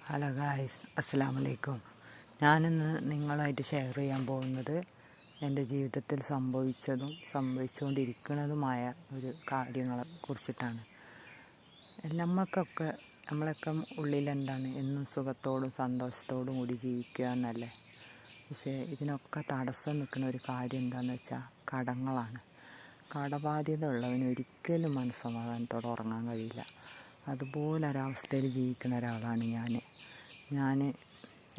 Hello guys, അസ്സലാമു അലൈക്കും. ഞാനിന്ന് നിങ്ങളായിട്ട് ഷെയർ ചെയ്യാൻ പോകുന്നത് എൻ്റെ ജീവിതത്തിൽ സംഭവിച്ചതും സംഭവിച്ചുകൊണ്ടിരിക്കുന്നതുമായ ഒരു കാര്യങ്ങളെ കുറിച്ചിട്ടാണ്. നമ്മളൊക്കെ ഉള്ളിൽ എന്താണ്, എന്നും സുഖത്തോടും സന്തോഷത്തോടും കൂടി ജീവിക്കുക എന്നല്ലേ. പക്ഷേ ഇതിനൊക്കെ തടസ്സം നിൽക്കുന്ന ഒരു കാര്യം എന്താണെന്ന് വെച്ചാൽ കടങ്ങളാണ്. കടബാധ്യത ഉള്ളവന് ഒരിക്കലും മനസ്സമാധാനത്തോടെ ഉറങ്ങാൻ കഴിയില്ല. അതുപോലൊരവസ്ഥയിൽ ജീവിക്കുന്ന ഒരാളാണ് ഞാൻ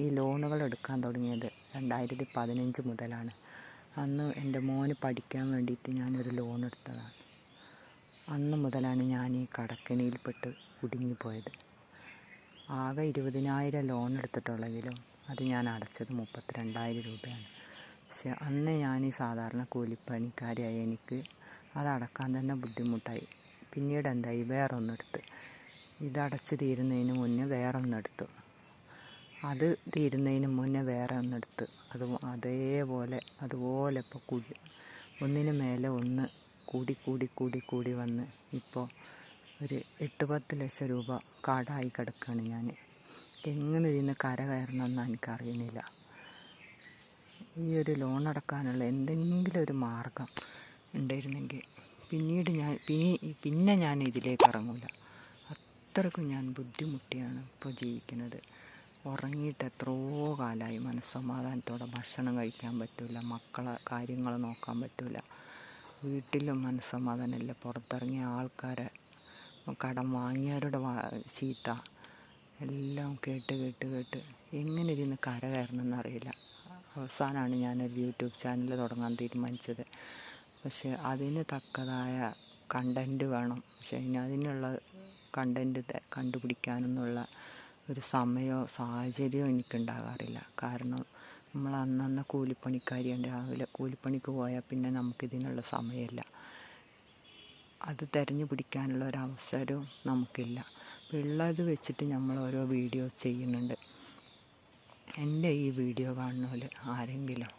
ഈ ലോണുകൾ എടുക്കാൻ തുടങ്ങിയത് 2015 മുതലാണ്. അന്ന് എൻ്റെ മോന് പഠിക്കാൻ വേണ്ടിയിട്ട് ഞാനൊരു ലോൺ എടുത്തതാണ്. അന്ന് മുതലാണ് ഞാൻ ഈ കടക്കെണിയിൽപ്പെട്ട് കുടുങ്ങിപ്പോയത്. ആകെ 20,000 ലോൺ എടുത്തിട്ടുള്ളെങ്കിലും അത് ഞാൻ അടച്ചത് 32,000 രൂപയാണ്. പക്ഷെ അന്ന് ഞാൻ ഈ സാധാരണ കൂലിപ്പണിക്കാരിയായി എനിക്ക് അതടക്കാൻ തന്നെ ബുദ്ധിമുട്ടായി. പിന്നീട് എന്തായി, വേറൊന്നെടുത്ത്. ഇതടച്ച് തീരുന്നതിന് മുന്നേ വേറൊന്നെടുത്തു. അത് തീരുന്നതിന് മുന്നേ വേറെ ഒന്നെടുത്ത്. അതുപോലെ ഇപ്പോൾ ഒന്നിന് മേലെ ഒന്ന് കൂടി വന്ന് ഇപ്പോൾ ഒരു 8-10 ലക്ഷം രൂപ കടമായി കിടക്കുകയാണ് ഞാൻ. എങ്ങനെ ഇതിന് കരകയറണമെന്ന് എനിക്കറിയുന്നില്ല. ഈ ഒരു ലോൺ അടക്കാനുള്ള എന്തെങ്കിലും ഒരു മാർഗം ഉണ്ടായിരുന്നെങ്കിൽ പിന്നെ ഞാൻ ഇതിലേക്ക് ഇറങ്ങില്ല. അത്രയ്ക്കും ഞാൻ ബുദ്ധിമുട്ടിയാണ് ഇപ്പോൾ ജീവിക്കുന്നത്. ഉറങ്ങിയിട്ട് എത്രയോ കാലമായി. മനസ്സമാധാനത്തോടെ ഭക്ഷണം കഴിക്കാൻ പറ്റില്ല, മക്കളെ കാര്യങ്ങൾ നോക്കാൻ പറ്റില്ല, വീട്ടിലും മനസ്സമാധാനമില്ല. പുറത്തിറങ്ങിയ ആൾക്കാരെ കടം വാങ്ങിയവരുടെ ചീത്ത എല്ലാം കേട്ട് എങ്ങനെ ഇതിന് കരകയറണമെന്നറിയില്ല. അവസാനമാണ് ഞാനൊരു യൂട്യൂബ് ചാനൽ തുടങ്ങാൻ തീരുമാനിച്ചത്. പക്ഷേ അതിന് തക്കതായ കണ്ടൻറ്റ് വേണം. പക്ഷേ അതിനുള്ള കണ്ടൻറ്റ് കണ്ടുപിടിക്കാനൊന്നുള്ള ഒരു സമയമോ സാഹചര്യമോ എനിക്കുണ്ടാകാറില്ല. കാരണം നമ്മൾ അന്നന്ന് കൂലിപ്പണിക്കാരിയാണ്. രാവിലെ കൂലിപ്പണിക്ക് പോയാൽ പിന്നെ നമുക്കിതിനുള്ള സമയമില്ല. അത് തിരഞ്ഞു പിടിക്കാനുള്ള ഒരവസരവും നമുക്കില്ല. ഉള്ളത് വെച്ചിട്ട് നമ്മൾ ഓരോ വീഡിയോ ചെയ്യുന്നുണ്ട്. എൻ്റെ ഈ വീഡിയോ കാണുന്നവർ ആരെങ്കിലും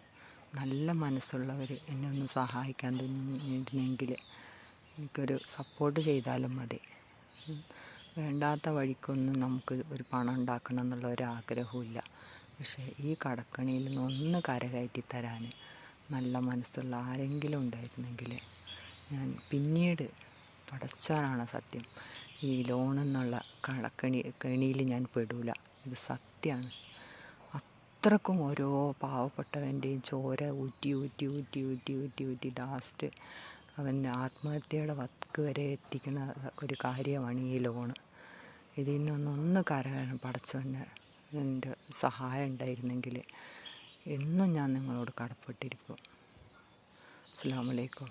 നല്ല മനസ്സുള്ളവർ എന്നെ ഒന്ന് സഹായിക്കാൻ തന്നിരുന്നെങ്കിൽ എനിക്കൊരു സപ്പോർട്ട് ചെയ്താലും മതി. വേണ്ടാത്ത വഴിക്കൊന്നും നമുക്ക് ഒരു പണം ഉണ്ടാക്കണം എന്നുള്ള ഒരാഗ്രഹമില്ല. പക്ഷേ ഈ കടക്കണിയിൽ നിന്ന് കരകയറ്റി തരാൻ നല്ല മനസ്സുള്ള ആരെങ്കിലും ഉണ്ടായിരുന്നെങ്കിൽ ഞാൻ പിന്നീട്, പടച്ചവനാണ് സത്യം, ഈ ലോണെന്നുള്ള കെണിയിൽ ഞാൻ പെടില്ല. ഇത് സത്യമാണ്. അത്രക്കും ഓരോ പാവപ്പെട്ടവൻ്റെയും ചോര ഊറ്റി ലാസ്റ്റ് അവൻ്റെ ആത്മഹത്യയുടെ വക്ക് വരെ എത്തിക്കുന്ന ഒരു കാര്യമാണ് ഈ ലോണ്. ഇതിൽ നിന്നൊന്ന് കരകയറാൻ പടച്ചവൻ്റെ എൻ്റെ സഹായം ഉണ്ടായിരുന്നെങ്കിൽ എന്നും ഞാൻ നിങ്ങളോട് കടപ്പെട്ടിരിക്കും. അസ്സലാമു അലൈക്കും.